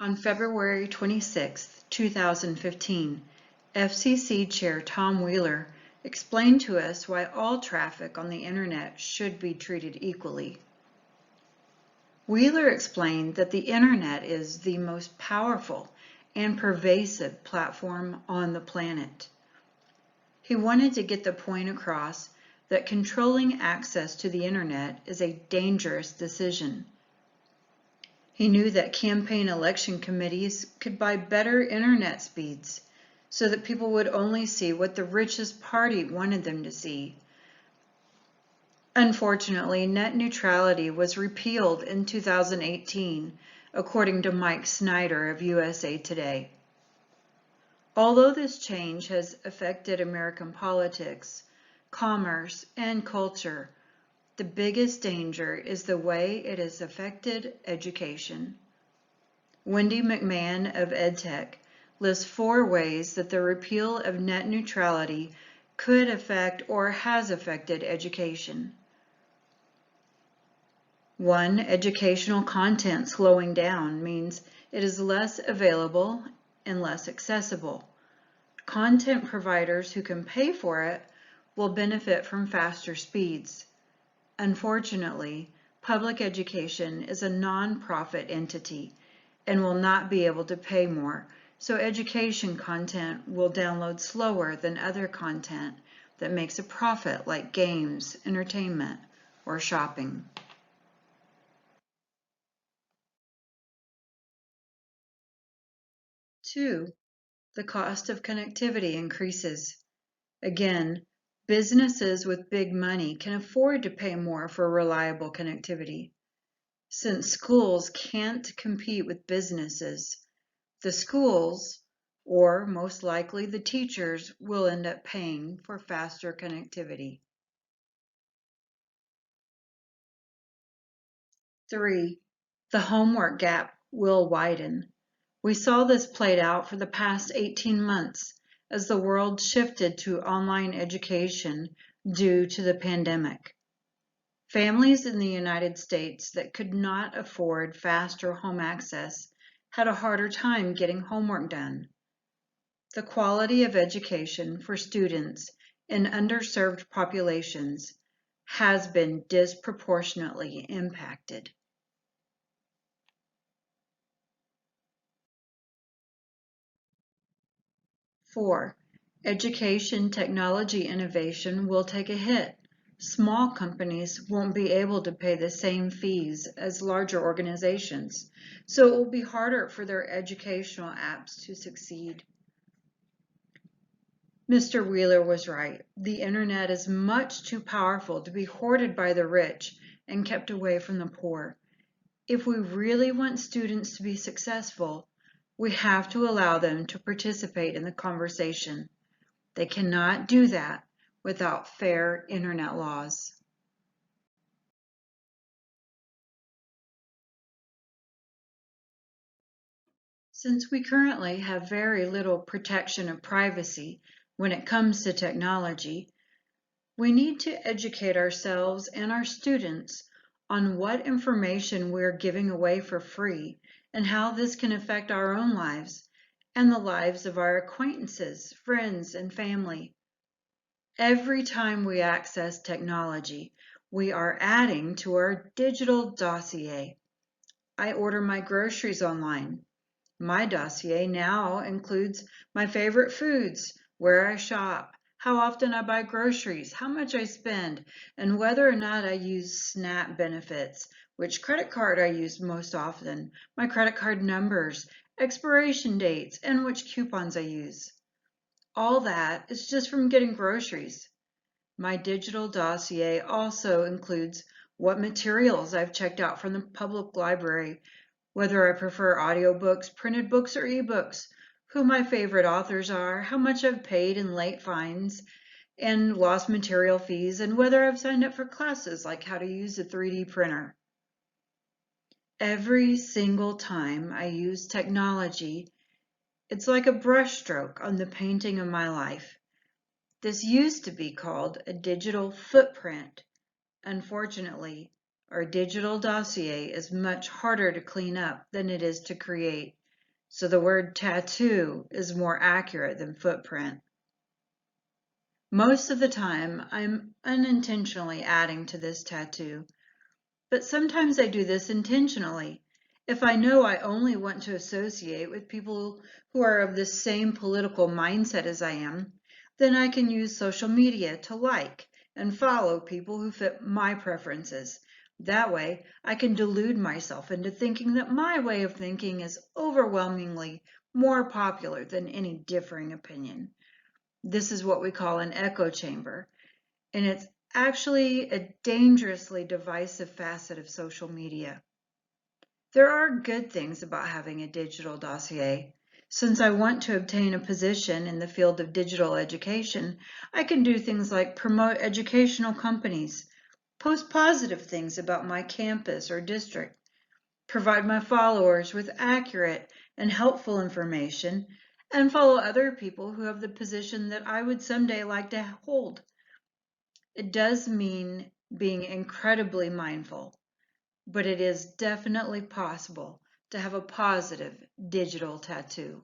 On February 26, 2015, FCC Chair Tom Wheeler explained to us why all traffic on the Internet should be treated equally. Wheeler explained that the Internet is the most powerful and pervasive platform on the planet. He wanted to get the point across that controlling access to the Internet is a dangerous decision. He knew that campaign election committees could buy better Internet speeds so that people would only see what the richest party wanted them to see. Unfortunately, net neutrality was repealed in 2018, according to Mike Snyder of USA Today. Although this change has affected American politics, commerce, and culture, the biggest danger is the way it has affected education. Wendy McMahon of EdTech lists 4 ways that the repeal of net neutrality could affect or has affected education. 1. Educational content slowing down means it is less available and less accessible. Content providers who can pay for it will benefit from faster speeds. Unfortunately, public education is a non-profit entity and will not be able to pay more, so education content will download slower than other content that makes a profit like games, entertainment, or shopping. 2. The cost of connectivity increases. Again, businesses with big money can afford to pay more for reliable connectivity. Since schools can't compete with businesses, the schools, or most likely the teachers, will end up paying for faster connectivity. 3. The homework gap will widen. We saw this played out for the past 18 months as the world shifted to online education due to the pandemic. Families in the United States that could not afford faster home access had a harder time getting homework done. The quality of education for students in underserved populations has been disproportionately impacted. 4. Education technology innovation will take a hit. Small companies won't be able to pay the same fees as larger organizations, so it will be harder for their educational apps to succeed. Mr. Wheeler was right. The Internet is much too powerful to be hoarded by the rich and kept away from the poor. If we really want students to be successful, we have to allow them to participate in the conversation. They cannot do that without fair Internet laws. Since we currently have very little protection of privacy when it comes to technology, we need to educate ourselves and our students on what information we're giving away for free and how this can affect our own lives and the lives of our acquaintances, friends, and family. Every time we access technology, we are adding to our digital dossier. I order my groceries online. My dossier now includes my favorite foods, where I shop, how often I buy groceries, how much I spend, and whether or not I use SNAP benefits, which credit card I use most often, my credit card numbers, expiration dates, and which coupons I use. All that is just from getting groceries. My digital dossier also includes what materials I've checked out from the public library, whether I prefer audiobooks, printed books, or ebooks, who my favorite authors are, how much I've paid in late fines and lost material fees, and whether I've signed up for classes like how to use a 3D printer. Every single time I use technology, it's like a brushstroke on the painting of my life. This used to be called a digital footprint. Unfortunately, our digital dossier is much harder to clean up than it is to create, so the word tattoo is more accurate than footprint. Most of the time, I'm unintentionally adding to this tattoo, but sometimes I do this intentionally. If I know I only want to associate with people who are of the same political mindset as I am, then I can use social media to like and follow people who fit my preferences. That way, I can delude myself into thinking that my way of thinking is overwhelmingly more popular than any differing opinion. This is what we call an echo chamber, and it's actually a dangerously divisive facet of social media. There are good things about having a digital dossier. Since I want to obtain a position in the field of digital education, I can do things like promote educational companies, post positive things about my campus or district, provide my followers with accurate and helpful information, and follow other people who have the position that I would someday like to hold. It does mean being incredibly mindful, but it is definitely possible to have a positive digital tattoo.